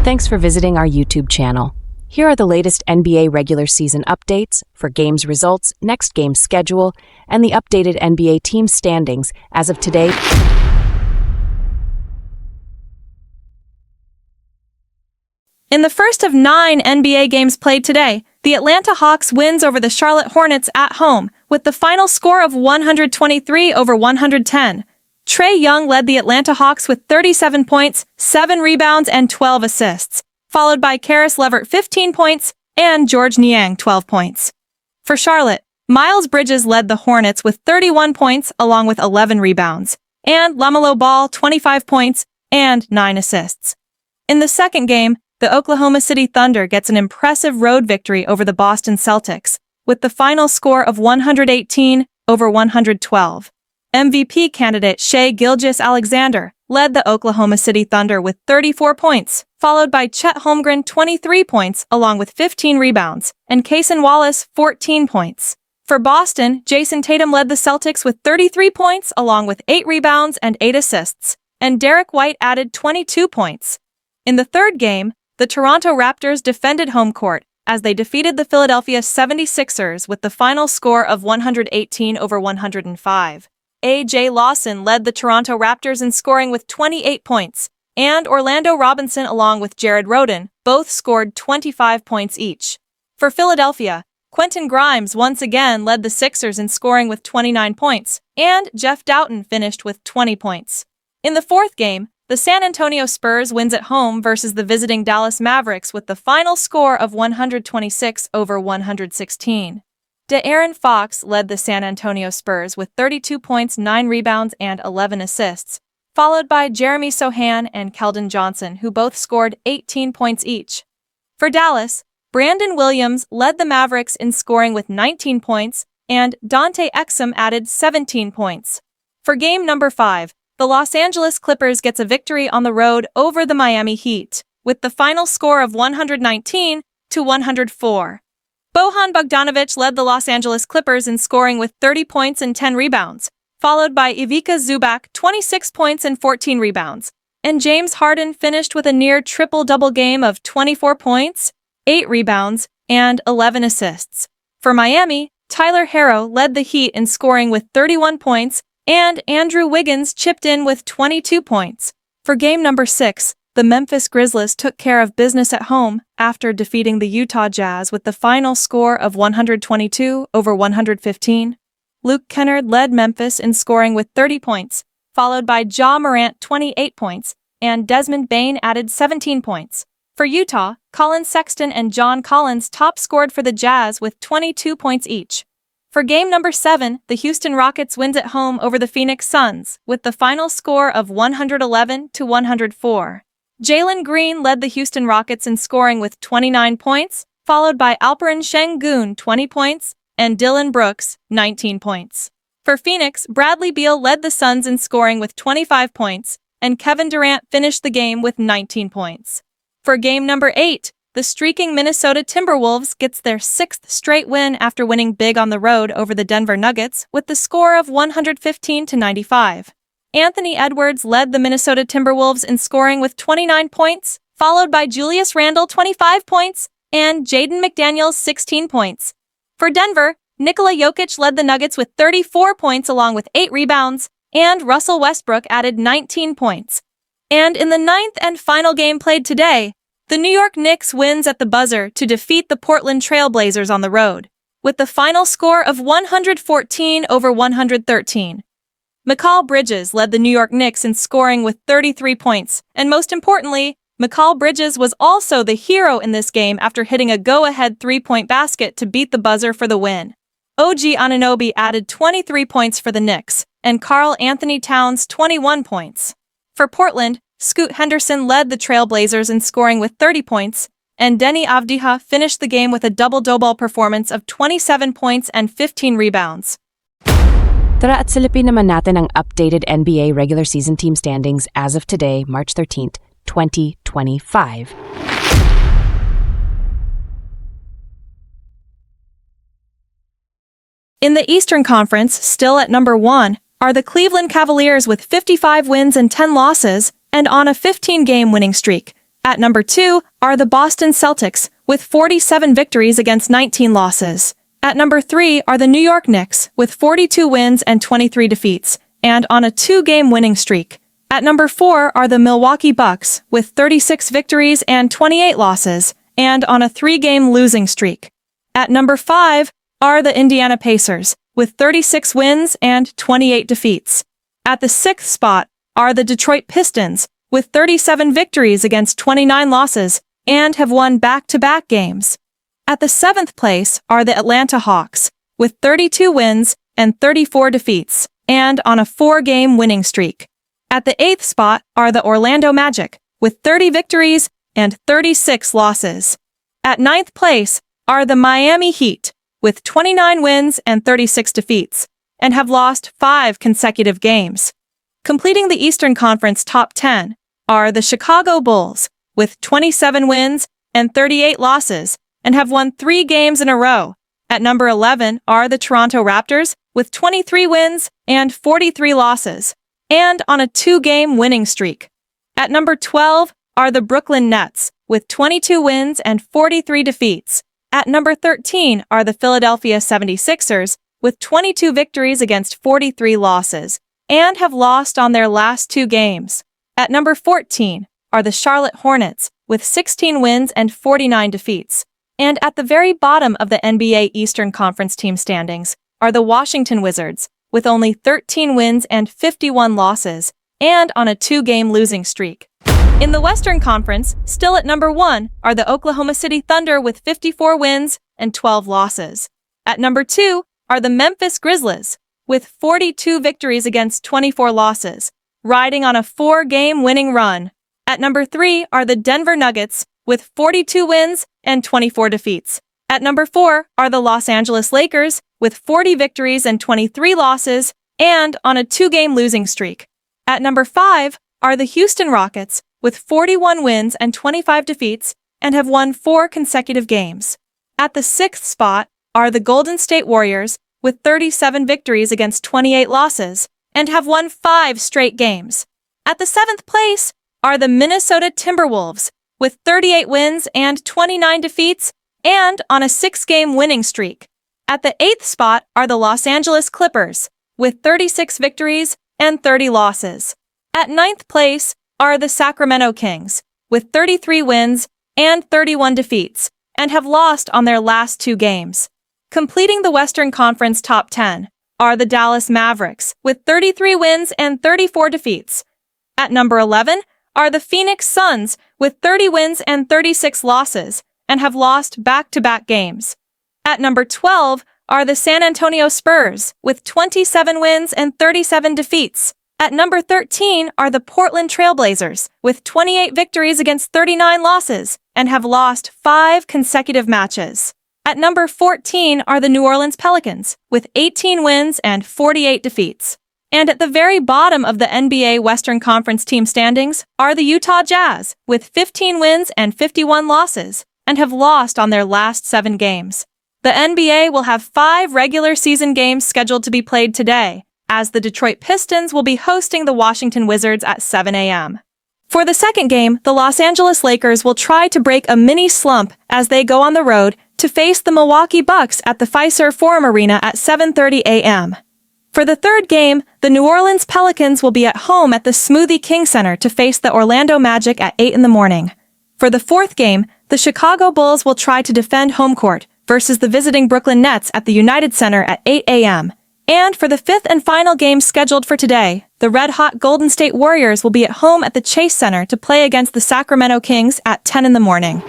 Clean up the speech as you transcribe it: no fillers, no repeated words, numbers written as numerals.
Thanks for visiting our YouTube channel. Here are the latest NBA regular season updates for games results, next game schedule, and the updated NBA team standings as of today. In the first of 9 NBA games played today, the Atlanta Hawks wins over the Charlotte Hornets at home, with the final score of 123-110. Trae Young led the Atlanta Hawks with 37 points, 7 rebounds, and 12 assists, followed by Karis LeVert 15 points and George Niang 12 points. For Charlotte, Miles Bridges led the Hornets with 31 points along with 11 rebounds, and LaMelo Ball 25 points and 9 assists. In the second game, the Oklahoma City Thunder gets an impressive road victory over the Boston Celtics, with the final score of 118-112. MVP candidate Shai Gilgeous-Alexander led the Oklahoma City Thunder with 34 points, followed by Chet Holmgren 23 points along with 15 rebounds, and Cason Wallace 14 points. For Boston, Jason Tatum led the Celtics with 33 points along with 8 rebounds and 8 assists, and Derek White added 22 points. In the third game, the Toronto Raptors defended home court as they defeated the Philadelphia 76ers with the final score of 118-105. A.J. Lawson led the Toronto Raptors in scoring with 28 points, and Orlando Robinson along with Jared Rhoden both scored 25 points each. For Philadelphia, Quentin Grimes once again led the Sixers in scoring with 29 points, and Jeff Doughton finished with 20 points. In the fourth game, the San Antonio Spurs wins at home versus the visiting Dallas Mavericks with the final score of 126-116. De'Aaron Fox led the San Antonio Spurs with 32 points, 9 rebounds, and 11 assists, followed by Jeremy Sohan and Keldon Johnson, who both scored 18 points each. For Dallas, Brandon Williams led the Mavericks in scoring with 19 points, and Dante Exum added 17 points. For game number 5, the Los Angeles Clippers gets a victory on the road over the Miami Heat, with the final score of 119-104. Bojan Bogdanovic led the Los Angeles Clippers in scoring with 30 points and 10 rebounds, followed by Ivica Zubac 26 points and 14 rebounds, and James Harden finished with a near triple-double game of 24 points, 8 rebounds, and 11 assists. For Miami, Tyler Herro led the Heat in scoring with 31 points, and Andrew Wiggins chipped in with 22 points. For game number 6, the Memphis Grizzlies took care of business at home after defeating the Utah Jazz with the final score of 122-115. Luke Kennard led Memphis in scoring with 30 points, followed by Ja Morant 28 points, and Desmond Bane added 17 points. For Utah, Colin Sexton and John Collins top scored for the Jazz with 22 points each. For game number 7, the Houston Rockets wins at home over the Phoenix Suns with the final score of 111-104. Jalen Green led the Houston Rockets in scoring with 29 points, followed by Alperen Şengün 20 points, and Dylan Brooks 19 points. For Phoenix, Bradley Beal led the Suns in scoring with 25 points, and Kevin Durant finished the game with 19 points. For game number 8, the streaking Minnesota Timberwolves gets their 6th straight win after winning big on the road over the Denver Nuggets with the score of 115-95. Anthony Edwards led the Minnesota Timberwolves in scoring with 29 points, followed by Julius Randle 25 points, and Jaden McDaniels 16 points. For Denver, Nikola Jokic led the Nuggets with 34 points along with 8 rebounds, and Russell Westbrook added 19 points. And in the 9th and final game played today, the New York Knicks wins at the buzzer to defeat the Portland Trail Blazers on the road, with the final score of 114-113. Mikal Bridges led the New York Knicks in scoring with 33 points, and most importantly, Mikal Bridges was also the hero in this game after hitting a go-ahead 3-point basket to beat the buzzer for the win. OG Anunoby added 23 points for the Knicks, and Karl Anthony Towns 21 points. For Portland, Scoot Henderson led the Trail Blazers in scoring with 30 points, and Denny Avdija finished the game with a double-double performance of 27 points and 15 rebounds. Tara at silipin naman natin ang updated NBA regular season team standings as of today, March 13th, 2025. In the Eastern Conference, still at number 1, are the Cleveland Cavaliers with 55 wins and 10 losses, and on a 15-game winning streak. At number 2 are the Boston Celtics, with 47 victories against 19 losses. At number 3 are the New York Knicks, with 42 wins and 23 defeats, and on a 2-game winning streak. At number 4 are the Milwaukee Bucks, with 36 victories and 28 losses, and on a 3-game losing streak. At number 5 are the Indiana Pacers, with 36 wins and 28 defeats. At the 6th spot are the Detroit Pistons, with 37 victories against 29 losses, and have won back-to-back games. At the 7th place are the Atlanta Hawks, with 32 wins and 34 defeats, and on a 4-game winning streak. At the 8th spot are the Orlando Magic, with 30 victories and 36 losses. At 9th place are the Miami Heat, with 29 wins and 36 defeats, and have lost 5 consecutive games. Completing the Eastern Conference top 10 are the Chicago Bulls, with 27 wins and 38 losses, and have won 3 games in a row. At number 11 are the Toronto Raptors, with 23 wins and 43 losses, and on a 2-game winning streak. At number 12 are the Brooklyn Nets, with 22 wins and 43 defeats. At number 13 are the Philadelphia 76ers, with 22 victories against 43 losses, and have lost on their last 2 games. At number 14 are the Charlotte Hornets, with 16 wins and 49 defeats. And at the very bottom of the NBA Eastern Conference team standings are the Washington Wizards, with only 13 wins and 51 losses, and on a 2-game losing streak. In the Western Conference, still at number 1 are the Oklahoma City Thunder with 54 wins and 12 losses. At number 2 are the Memphis Grizzlies, with 42 victories against 24 losses, riding on a 4-game winning run. At number 3 are the Denver Nuggets, with 42 wins and 24 defeats. At number 4 are the Los Angeles Lakers, with 40 victories and 23 losses, and on a 2-game losing streak. At number 5 are the Houston Rockets, with 41 wins and 25 defeats, and have won 4 consecutive games. At the 6th spot are the Golden State Warriors, with 37 victories against 28 losses, and have won 5 straight games. At the 7th place are the Minnesota Timberwolves, with 38 wins and 29 defeats, and on a 6-game winning streak. At the 8th spot are the Los Angeles Clippers, with 36 victories and 30 losses. At 9th place are the Sacramento Kings, with 33 wins and 31 defeats, and have lost on their last 2 games. Completing the Western Conference top 10 are the Dallas Mavericks, with 33 wins and 34 defeats. At number 11 are the Phoenix Suns, with 30 wins and 36 losses, and have lost back-to-back games. At number 12 are the San Antonio Spurs, with 27 wins and 37 defeats. At number 13 are the Portland Trail Blazers, with 28 victories against 39 losses, and have lost 5 consecutive matches. At number 14 are the New Orleans Pelicans, with 18 wins and 48 defeats. And at the very bottom of the NBA Western Conference team standings are the Utah Jazz, with 15 wins and 51 losses, and have lost on their last 7 games. The NBA will have 5 regular season games scheduled to be played today, as the Detroit Pistons will be hosting the Washington Wizards at 7 a.m. For the second game, the Los Angeles Lakers will try to break a mini slump as they go on the road to face the Milwaukee Bucks at the Fiserv Forum Arena at 7:30 a.m. For the third game, the New Orleans Pelicans will be at home at the Smoothie King Center to face the Orlando Magic at 8 in the morning. For the fourth game, the Chicago Bulls will try to defend home court versus the visiting Brooklyn Nets at the United Center at 8 a.m. And for the fifth and final game scheduled for today, the red-hot Golden State Warriors will be at home at the Chase Center to play against the Sacramento Kings at 10 in the morning.